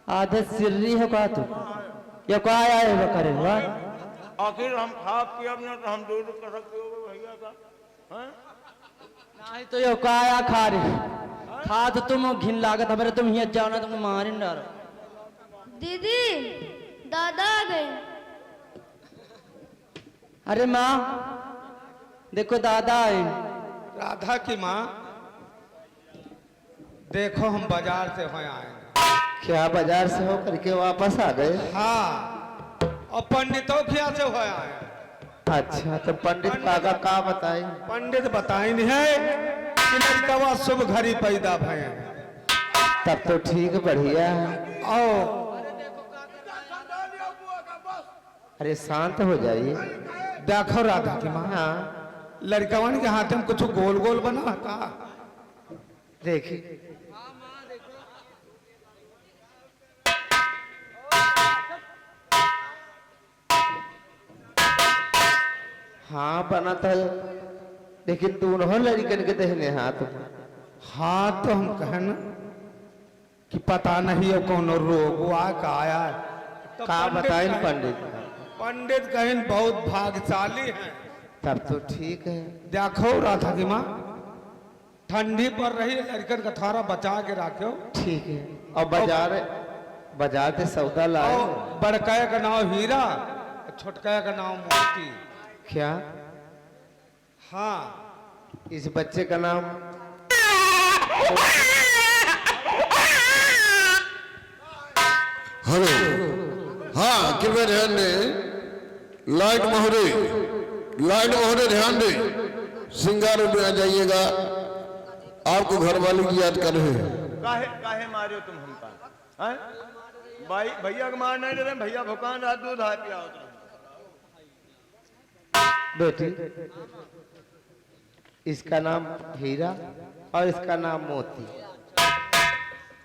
आधे सिर्री हो का तू या का आया है करे वाह आखिर हम खा पिया ना तो हम दूर कर सकते हो भैया का हैं नहीं तो यो का आया खा रे खा तो तुम घिन लागत हमारे तुम ही जाओ ना तुम मार न डालो दीदी दादा आ गए। अरे माँ देखो दादा आए। राधा की माँ देखो हम बाजार से हो आए। क्या बाजार से होकर के वापस आ गए? हाँ और पंडितों क्या से हो आए। अच्छा तो पंडित काका का बताए? पंडित बताई नहीं है कि लड़का शुभ घड़ी पैदा भय। तब तो ठीक बढ़िया है। आओ अरे शांत हो जाइए। देखो राधा की माँ हाँ लड़कवन के हाथ में कुछ गोल गोल बना का देखिए हाँ बना था लेकिन दोनों लड़कन के दहने हाथ में। हाँ तो हम कहना कि पता नहीं है कौन रोग हुआ का आया है। तो का बताए पंडित? पंडित कहें बहुत भाग्यशाली हैं। तब तो ठीक है। देखो राधा की माँ ठंडी पड़ रही है लड़कन का थारा बचा के रखो। ठीक है। और बाजार से सौदा लाए। बड़का का नाम हीरा छोटका का नाम मोती। क्या? हाँ इस बच्चे का नाम हेलो हाँ कृपया ध्यान दें। लाइट महोदय ध्यान दें। सिंगार में आ जाइएगा। आपको घर वाले की याद कर रहे हैं। काहे मारे हो तुम हमका हैं भाई भैया को मार नहीं दे रहे भैया भुकान रात दूध आ पिया हो बेटी इसका नाम हीरा और इसका नाम मोती।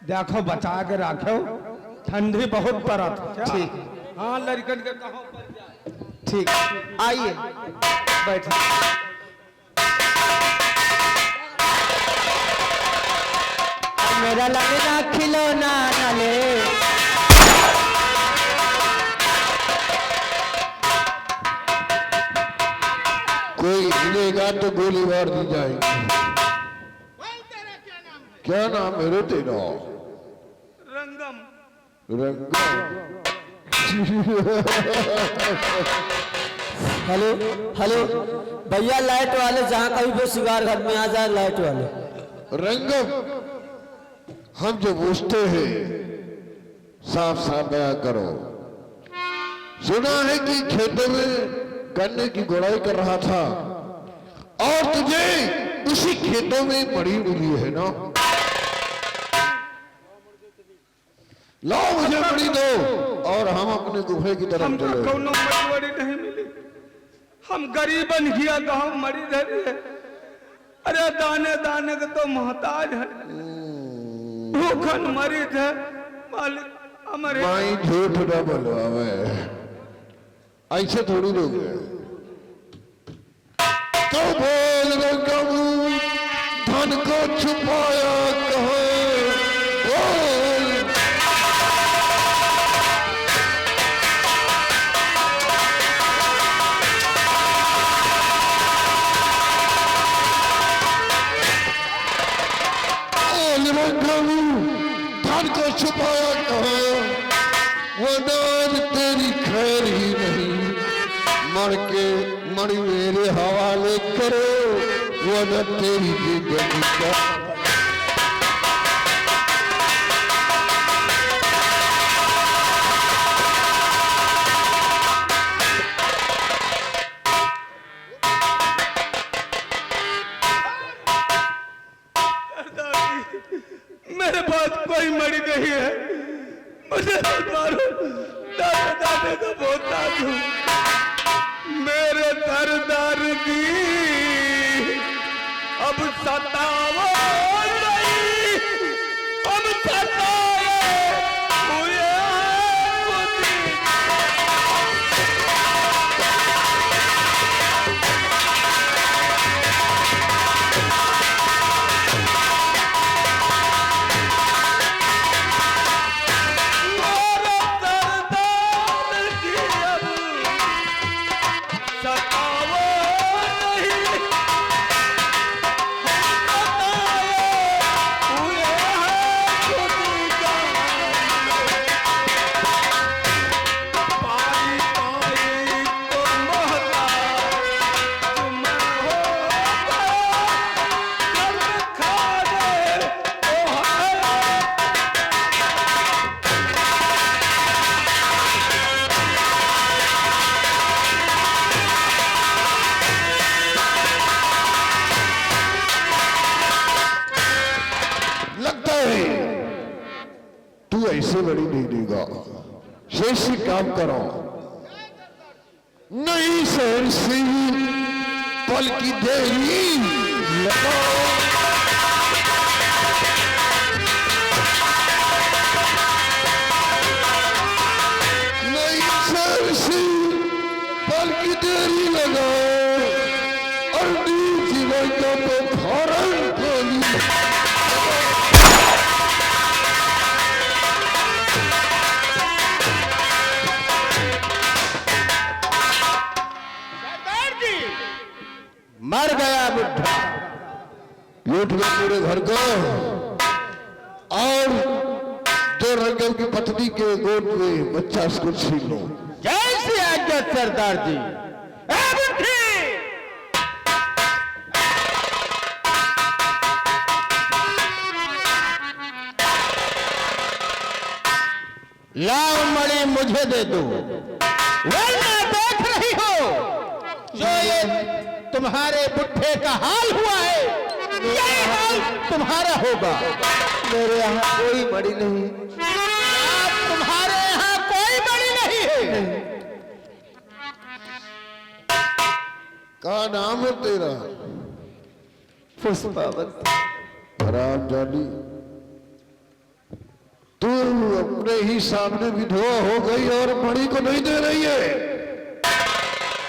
देखो बचा के रखो ठंडी बहुत पड़ा था। ठीक। हाँ लड़कन के कहाँ पर जाए। ठीक आइए बैठिए। मेरा लगना खिलौना न ले कोई हिलेगा तो गोली मार दी जाएगी। क्या नाम है रे तेरा? रंगम। हेलो हेलो भैया लाइट वाले जहाँ कहीं भी सिगार घर में आ जाए लाइट वाले। रंगम हम जो पूछते हैं साफ साफ बयां करो। सुना है कि खेतों में गन्ने की गुड़ाई कर रहा था और तुझे उसी खेतों में मड़ी मिली है ना? लाओ मुझे मड़ी दो और हम अपने गुफे की तरफ हमको चले। कोनो मड़ी नहीं मिली। हम गरीबन किया गाँव मरी धरी है। अरे दाने दाने के तो मोहताज है। भूखन मरीज है मालिक हमारे। माई झूठ न बोलवावे ऐसे थोड़ी लोग हैं। तो बोल रंगम धन को छुपाया कहो बोल। धन को छुपाया कहो वो नाम तेरी खैर ही नहीं। मर के मणि मेरे हवाले करो वो न तेरी जिंदगी का। मेरे पास कोई मरी नहीं है। मुझे मारो दादा दादा का बोता दूं। मेरे दरदार की अब सताओ नहीं। अब सताए हुए नहीं, तू ऐसे लड़ी नहीं देगा। शेषी काम करो, नहीं सहसी पल की देरी लगाओ। नहीं सहसी पल की देरी लगाओ, और जीवन का तो फौरन गोली। मर गया बुढ़ा, लूट गए पूरे घर को, और जो रंगल की पत्नी के गोद में बच्चा उसको छीन लो। जैसी आज्ञा सरदार जी। ए बुढ़ी! लाओ मणि मुझे दे दो, वरना देख रही हो जो ये तुम्हारे बुढ़े का हाल हुआ है, यही हाल तुम्हारा होगा। मेरे यहाँ कोई मणि नहीं, आज तुम्हारे यहाँ कोई मणि नहीं है। का नाम है तेरा? पुष्पावत। हराम जानी, तू अपने ही सामने विधवा हो गई और मणि को नहीं दे रही है।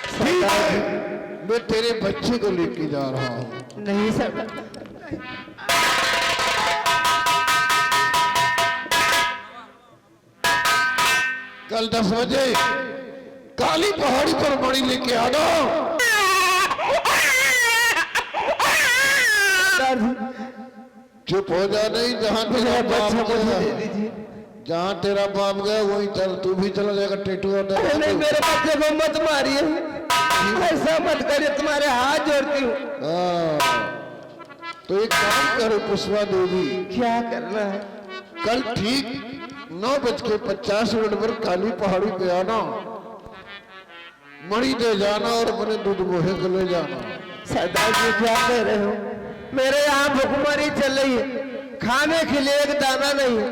ठीक है, मैं तेरे बच्चे को लेके जा रहा हूं। नहीं सरदार, कल 10 बजे काली पहाड़ी पर मणि लेके आना। चुप हो जा, नहीं जहां तेरा बाप गया, जहां तेरा बाप गया वहीं चल, तू भी चला जाएगा। टेटू और नहीं मेरे बच्चे को मत मारिए, ऐसा मत करिए, तुम्हारे हाथ जोड़ती हूँ। तो एक काम करो पुष्पा देवी, क्या करना है? कल ठीक 9:50 पर काली पहाड़ी पे आना, मणि दे जाना और अपने दूध गोहे को ले जाना। सरदार जी क्या कह रहे हो? मेरे यहाँ भुखमरी चल रही है, खाने के लिए एक दाना नहीं है।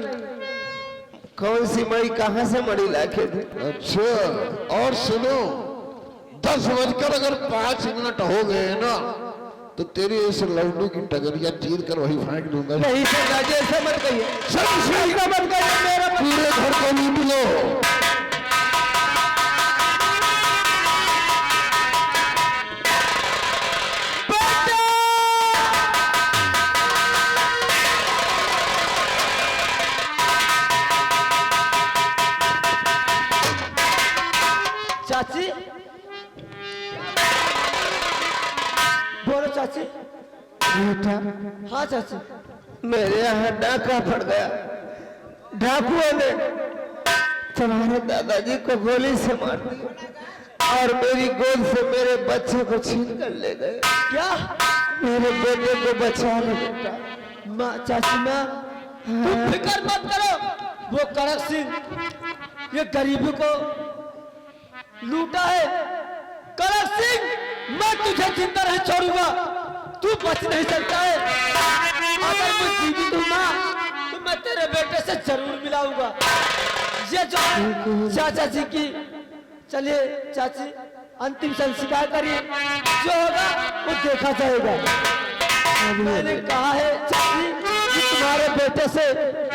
कौन सी मणि कहाँ से मणि लाके दे? अच्छा, और सुनो, 10:05 हो गए ना तो तेरी इस लौंडू की टगरिया चीर कर वही फेंक दूंगा। नहीं सरदार जी ऐसा मत कहिए, ऐसा मत कहिए, मेरा पूरे घर को लूट लो। चाची, बोलो चाची। बेटा, हाँ चाची, मेरे यहाँ डाका पड़ गया। डाकुओं ने तुम्हारे दादाजी को गोली से मार दिया और मेरी गोद से मेरे बच्चे को छीन कर ले गए। क्या? मेरे बेटे को बचा लो बेटा। माँ, चाची माँ, तुम फिक्र मत करो, वो कड़क सिंह ये गरीबी को लूटा है। कड़क सिंह, मैं तुझे जिंदा नहीं छोड़ूंगा, तू बच नहीं सकता है। अगर मैं जीवित हूँ माँ, तो मैं तेरे बेटे से जरूर मिलाऊंगा। ये जो चाचा जी की, चलिए चाची अंतिम संस्कार करिए, जो होगा वो देखा जाएगा। मैंने कहा है चाची कि तुम्हारे बेटे से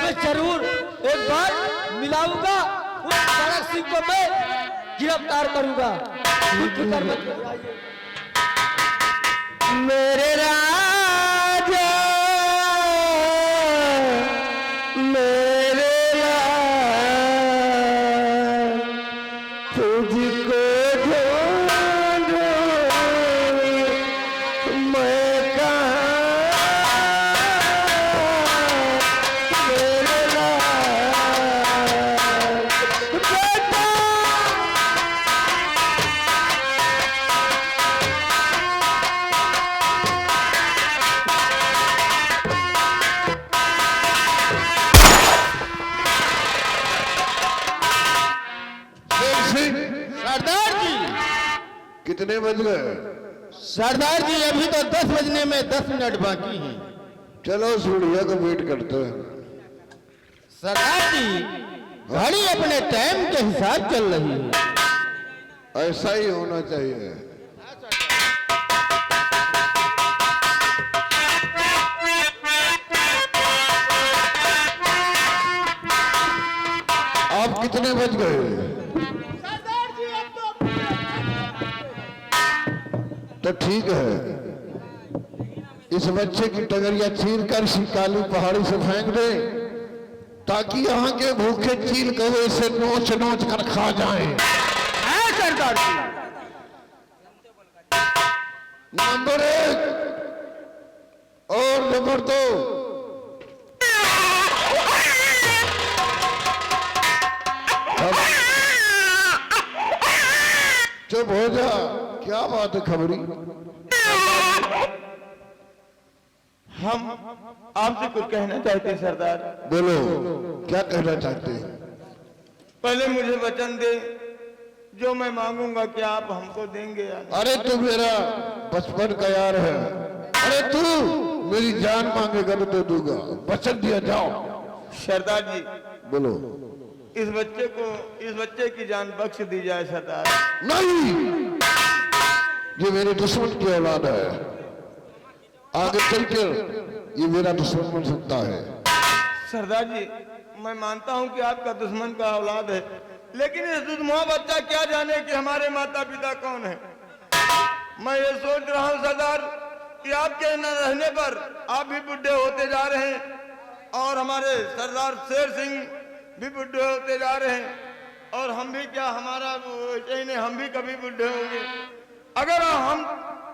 मैं जरूर एक बार मिलाऊंगा। उस कड़क सिंह को मैं गिरफ्तार करूंगा। फिक्र मत करिए। मेरे राजा, मेरे लाल, तुझको ढूंढूं मैं कहाँ, मेरे लाल बेटा। सरदार जी, कितने बज गए? सरदार जी अभी तो 10 बजने में 10 मिनट बाकी हैं। चलो सूढ़िया का वेट करते हैं। सरदार जी, घड़ी अपने टाइम के हिसाब चल रही है। ऐसा ही होना चाहिए। आप कितने बज गए? तो ठीक है, इस बच्चे की टगरिया चीर कर काली पहाड़ी से फेंक दे, ताकि यहाँ के भूखे चील कौवे से नोच नोच कर खा जाएं। सरदार जी। नंबर 1 और नंबर 2। चुप हो जा, क्या बात है खबरी? हम आपसे कुछ कहना चाहते हैं सरदार। बोलो, क्या कहना चाहते हैं? पहले मुझे वचन दे, जो मैं मांगूंगा क्या आप हमको देंगे या नहीं? अरे तू मेरा बचपन का यार है। अरे तू मेरी जान मांगेगा तो दे दूंगा, वचन दिया। जाओ सरदार जी, बोलो। इस बच्चे की जान बख्श दी जाए सरदार। नहीं, ये मेरे दुश्मन की औलाद है, आगे चलकर ये मेरा दुश्मन बन सकता है। सरदार जी, मैं मानता हूं कि आपका दुश्मन का औलाद है, लेकिन इस दुधमुआ बच्चा क्या जाने कि हमारे माता पिता कौन है। मैं ये सोच रहा हूं सरदार कि आपके न रहने पर आप भी बुढ़े होते जा रहे हैं, और हमारे सरदार शेर सिंह भी बुढ़े होते जा रहे हैं, और हम भी क्या, हमारा हम भी कभी बुढ़े होंगे। अगर हम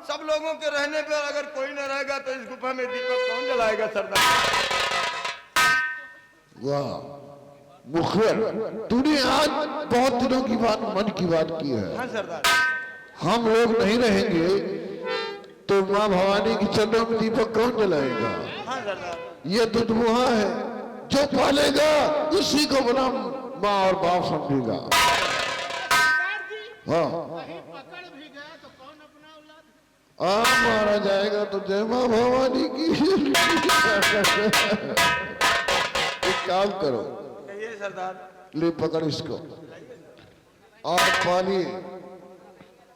सब लोगों के रहने पर अगर कोई न रहेगा तो इस गुफा में दीपक कौन जलाएगा सरदार? वाह मुखर, तूने आज बहुत दिनों की बात, मन की बात की है। हाँ सरदार। हम लोग नहीं रहेंगे तो माँ भवानी की चरणों में दीपक कौन जलाएगा? हाँ सरदार। ये दुधमुहा है, जो पालेगा उसी को बना माँ और बाप समझेगा। हाँ, मारा जाएगा तो जय माँ भवानी की। एक काम करो, कहिए सरदार। ले पकड़ इसको और पालिए,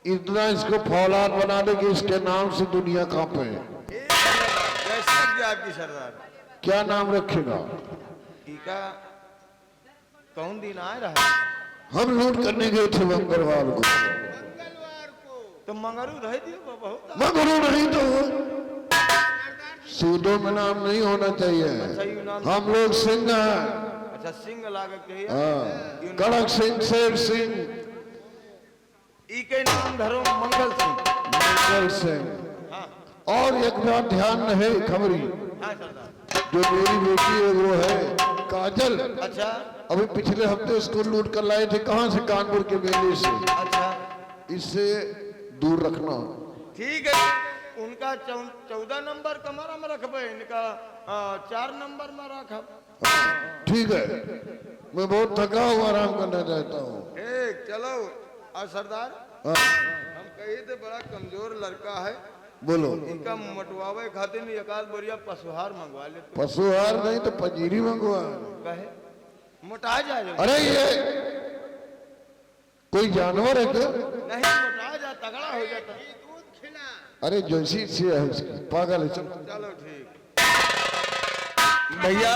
इतना इसको फौलाद बना दे कि इसके नाम से दुनिया कांपे। कैसी लगी आपकी सरदार? क्या नाम रखेगा? टीका कौन दिन आ रहा है? हम लूट करने गए थे मंगलवार को। तो मंगरू रह दियो बहुत। मंगरू नहीं तो सूदों में नाम नहीं होना चाहिए। हम लोग सिंह हैं। अच्छा, सिंह लागत कहिए। हाँ, कड़क सिंह, शेर सिंह। इके नाम धरो मंगल सिंह। मंगल सिंह। हाँ और एक बात ध्यान रहे खबरी, हाँ सरदार। जो मेरी बेटी है वो है काजल। अच्छा अभी पिछले हफ्ते उसको लूट कर लाए थे। कहाँ से? कानपुर के मेले से। अच्छा, इससे दूर रखना। ठीक है। उनका 14 नंबर कमरा में रखबे, इनका 4 नंबर में रखब। ठीक है, मैं बहुत थका हुआ, आराम करना चाहता हूँ। ठीक, चलो। और सरदार, हाँ, हम कही थे बड़ा कमजोर लड़का है, बोलो। इनका मटवावे खातिर में एक आध बोरिया पशुहार मंगवा ले। पशुहार नहीं तो पंजीरी मंगवा। कहे मोटा जाए। अरे ये कोई जानवर है क्या? नहीं, मोटा जा, तगड़ा हो जाता। अरे जोशी से है इसकी, पागल है। चलो चलो ठीक। भैया,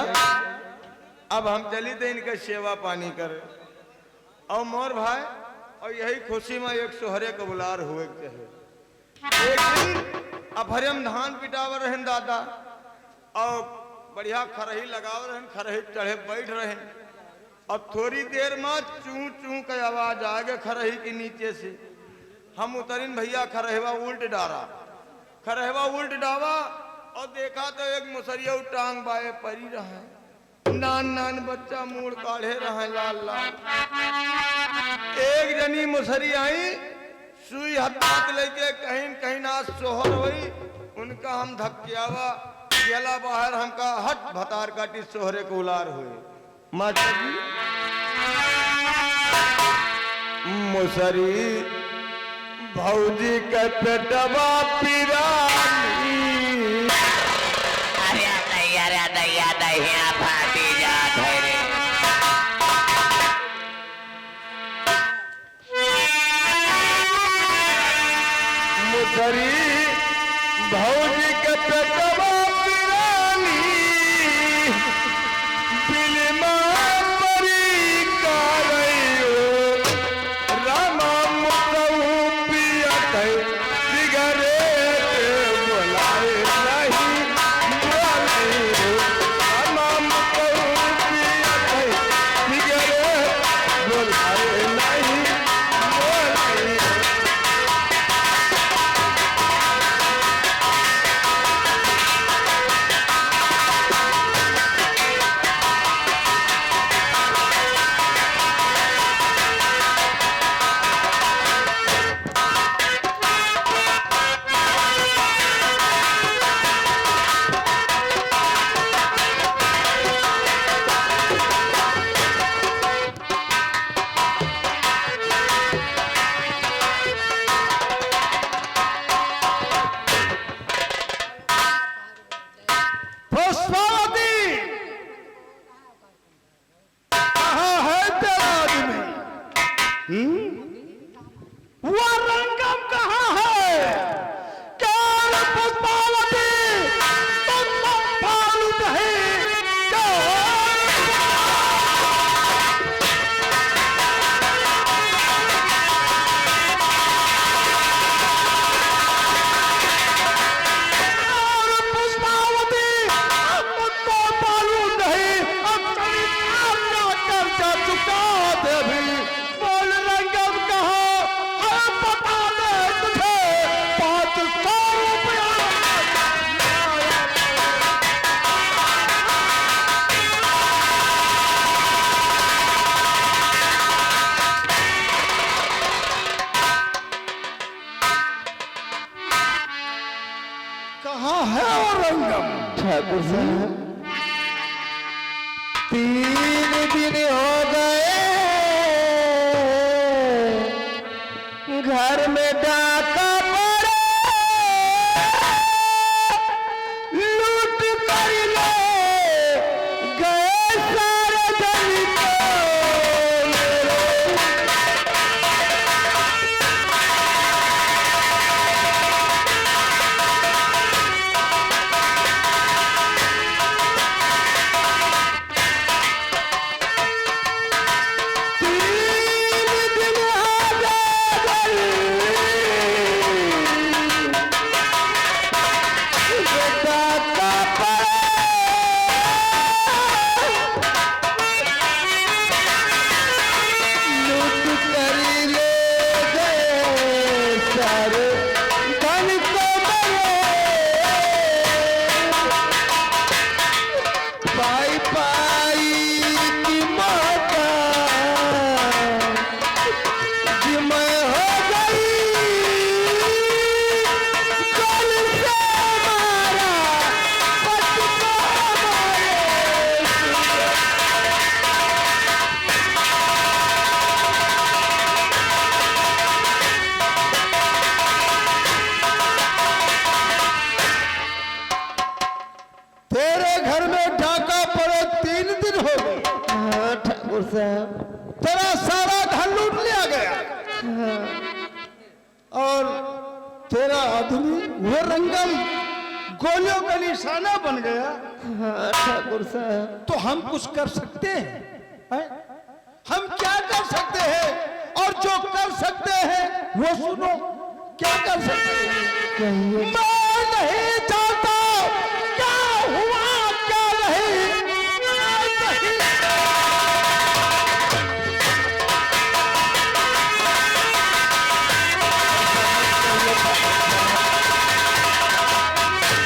अब हम चली थे इनके सेवा पानी कर, और मोर भाई, और यही खुशी में एक सोहरे को बुलार हुए चाहे। एक दिन अपहरम धान पिटावर रहन दादा, और बढ़िया खरही लगाव रहन, खरही चढ़े बैठ रहे, और थोड़ी देर में चू चू का आवाज आ गया खरही के नीचे से। हम उतरिन भैया, खरहवा उल्ट डारा, खरहवा उल्ट डावा, और देखा तो एक मुसरिया टांग बाए परी रहा, नान नान बच्चा मूड़ काढ़े रहा लाल लाल। एक जनी मुसरी आई, सुई हाथ लेके कहीं कहीं ना सोहर हुई, उनका हम धक्कियावा गेला बाहर, हमका हट भतार काटी सोहरे को उलार हुए। माता जी, मुसरी भौजी के पेटवा पिरानी, अरे दैया फाटी जात है रे। वो रंगम कहाँ है? केवल पुष्पावती तुम पालू नहीं। पुष्पावती तुमको मालूम नहीं, अब चरितार्थ कर्जा चुका दे भी। बोल रंगम कहा, हम बता दे तुझे 500 रुपया। कहाँ है वो रंगम? ठाकुर साहब 3 दिन हो गए घर में डाका पड़े, लूट कर ले गए सारे धन को मेरे। तेरे घर में डाका पड़े 3 दिन हो गए। हाँ ठाकुर साहब तेरा सारा धन लूट लिया गया। और तेरा आदमी वो रंगम गोलियों का निशाना बन गया। हाँ ठाकुर साहब तो हम कुछ कर सकते हैं? हम क्या कर सकते हैं? और जो कर सकते हैं वो सुनो। क्या कर सकते हैं? कहिए। मैं नहीं चाहता क्या हुआ क्या नहीं, मैं नहीं।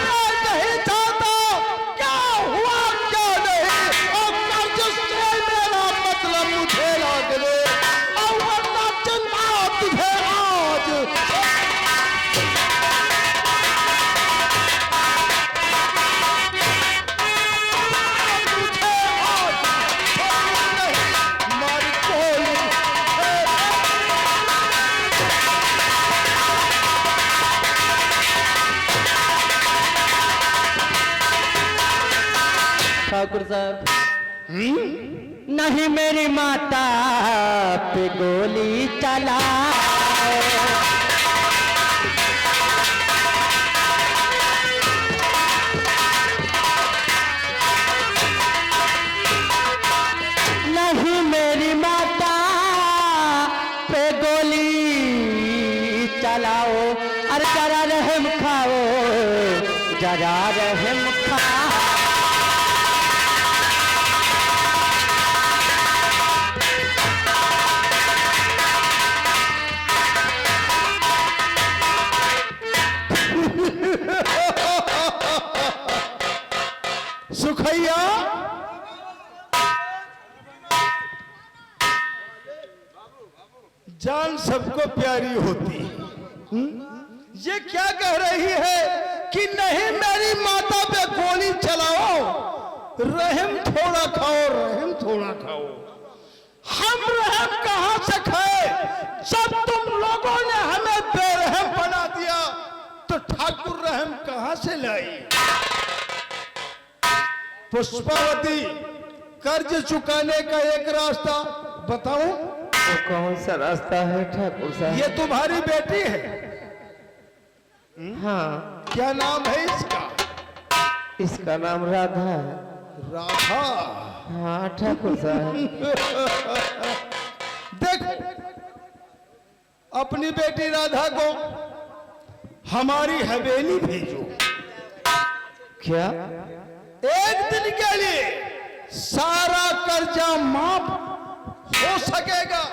मैं नहीं चाहता क्या हुआ क्या नहीं, और कर्ज से मेरा मतलब मुझे लाग ले, और वरना चिंता तुझे आज। ठाकुर साहब नहीं मेरी माता पे गोली चला, नहीं मेरी माता पे गोली चलाओ, अरे जरा रहम खाओ, जरा रहम खाओ। सुखैया जान सबको प्यारी होती है। ये क्या कह रही है कि नहीं मेरी माता पे गोली चलाओ, रहम थोड़ा खाओ, रहम थोड़ा खाओ। हम रहम कहां से खाए? जब तुम लोगों ने हमें बेरहम बना दिया तो ठाकुर रहम कहां से लाई? पुष्पावती, कर्ज चुकाने का एक रास्ता बताऊं? वो कौन सा रास्ता है ठाकुर साहब? ये तुम्हारी बेटी है? हाँ, क्या नाम है इसका? इसका नाम राधा है। राधा। हाँ ठाकुर साहब। देखो, अपनी बेटी राधा को हमारी हवेली भेजो। क्या? एक दिन के लिए सारा कर्जा माफ हो सकेगा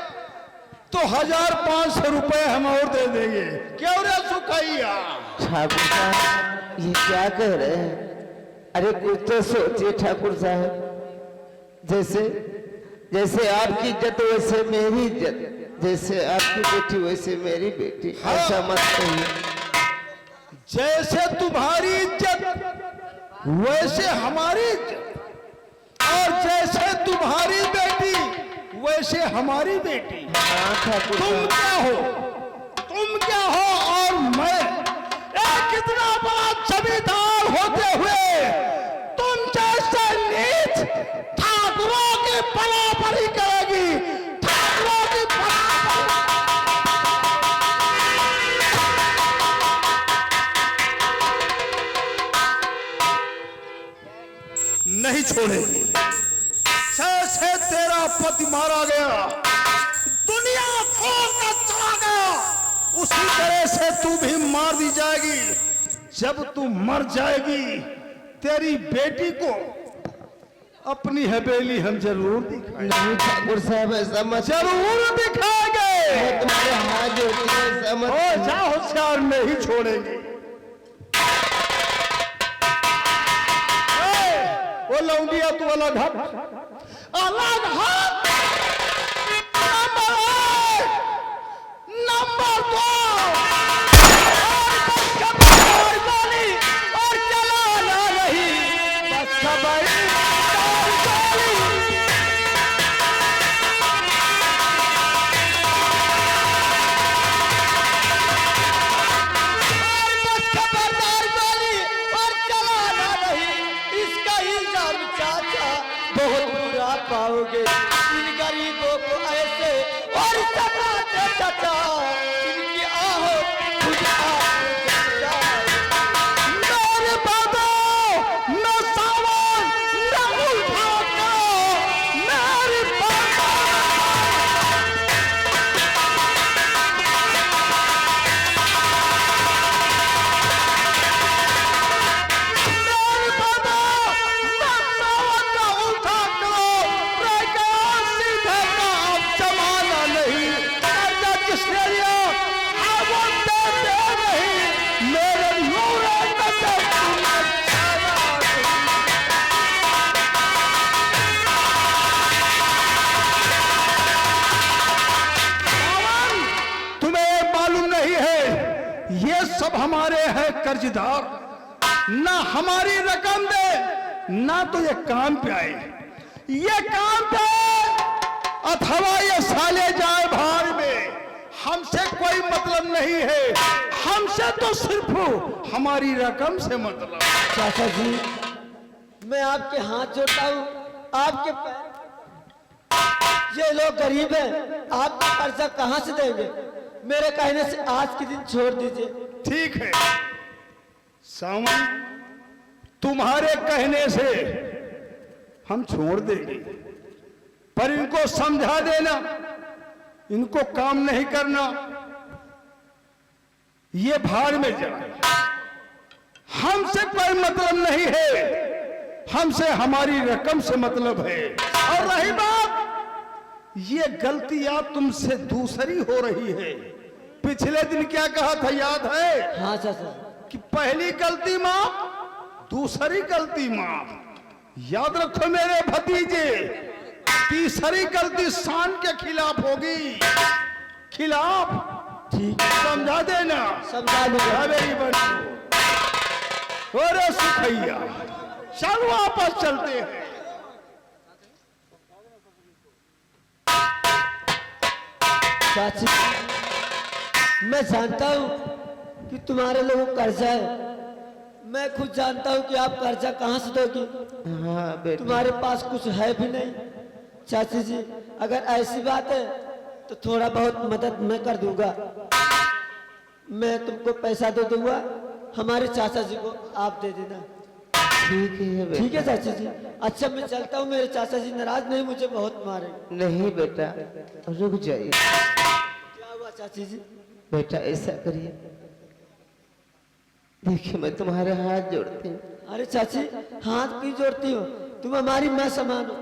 तो 1500 रुपए हम और दे देंगे। क्यों रे सुखैया? ठाकुर साहब ये क्या कह रहे हैं? अरे कुछ तो सोचिए ठाकुर साहब। जैसे जैसे आपकी इज्जत वैसे मेरी इज्जत, जैसे आपकी बेटी वैसे मेरी बेटी। हाँ। ऐसा मत कहिए। जैसे तुम्हारी इज्जत वैसे हमारी इज्जत, और जैसे तुम्हारी बेटी वैसे हमारी बेटी। हाँ ठाकुर तुम साहब। क्या हो? तुम क्या हो और मैं? एक इतना बड़ा जमींदार होते हुए तुम जैसे नीच ठाकुरों की बराबरी करेगी। ठाकुरों की बराबरी। नहीं छोड़ेगी। जैसे तेरा पति मारा गया, दुनिया छोड़कर चला गया, उसी तरह से तू भी मार दी जाएगी। जब तू मर जाएगी, तेरी बेटी को अपनी हवेली हम जरूर दिखाएंगे। नहीं ठाकुर साहब ऐसा मत। जरूर दिखाएंगे। मैं तुम्हारे हाथ जोड़ती हूँ, ऐसा मत ओ कहिए। जा होशियार, नहीं छोड़ेंगे। वो लौंडिया तू अलग हट, अलग हट। नंबर 1, नंबर 2 और चलाना नहीं, बस खबर बहुत बुरा पाओगे इन गरीबों को ऐसे, और सताते चाचा इनकी आहो खुद मेरे बाबा न सावन न उठा करो मेरे बाबा। मेरे बाबा न सावन न उठा करो, प्रकाश सीधे का अब जमाना नहीं। कर्जा किसने लिया वो देते नहीं, मेरे नूरे नजर तुम्हें जाना नहीं। सावन, तुम्हें मालूम नहीं है ये सब हमारे हैं कर्जदार। ना हमारी रकम दे ना तो ये काम पे आए। ये काम पे अथवा ये साले जाए भाड़ में, हमसे कोई मतलब नहीं है। हमसे तो सिर्फ हमारी रकम से मतलब। चाचा जी मैं आपके हाथ जोड़ता हूँ, आपके पैर। ये लोग गरीब हैं, आपका कर्जा कहाँ से देंगे? मेरे कहने से आज के दिन छोड़ दीजिए। ठीक है सावन, तुम्हारे कहने से हम छोड़ देंगे, पर इनको समझा देना, इनको काम नहीं करना, ये भाड़ में जाए। हमसे कोई मतलब नहीं है, हमसे हमारी रकम से मतलब है। और रही बात, ये गलतियां तुमसे दूसरी हो रही है। पिछले दिन क्या कहा था याद है? हाँ चाचा। कि पहली गलती माफ, दूसरी गलती माफ। याद रखो मेरे भतीजे, तीसरी गलती शान के खिलाफ होगी। खिलाफ ठीक समझा देना। समझा दूंगा। मेरी बड़ी अरे सुखैया, चल वापस चलते हैं। चाची मैं जानता हूँ कि तुम्हारे लोगों को कर्जा है। मैं खुद जानता हूँ कि आप कर्जा कहाँ से दोगी। हाँ बेटा। तुम्हारे पास कुछ है भी नहीं। चाची जी अगर ऐसी बात है तो थोड़ा बहुत मदद मैं कर दूंगा। मैं तुमको पैसा दे दूंगा, हमारे चाचा जी को आप दे देना। ठीक है बेटा। ठीक है चाचा जी। अच्छा मैं चलता हूँ, मेरे चाचा जी नाराज नहीं, मुझे बहुत मारे। नहीं बेटा, रुक जाइए। क्या हुआ चाची जी? बेटा ऐसा करिए, देखिए मैं तुम्हारे हाथ जोड़ती हूँ। अरे चाची हाथ क्यों जोड़ती हो, तुम हमारी माँ समान हो।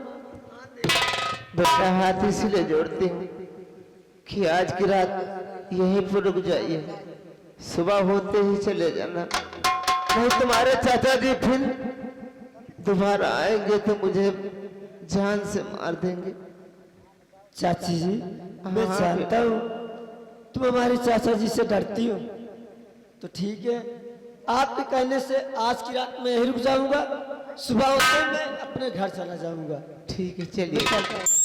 बेटा हाथ इसीलिए जोड़ती हूँ कि आज की रात यहीं पर रुक जाइए, सुबह होते ही चले जाना, नहीं तुम्हारे चाचा जी फिर दोबारा आएंगे तो मुझे जान से मार देंगे। चाची जी मैं हाँ, जानता हूँ तुम हमारे चाचा जी से डरती हो, तो ठीक है, आपके कहने से आज की रात मैं यहीं रुक जाऊंगा, सुबह होते ही मैं अपने घर चला जाऊंगा। ठीक है चलिए।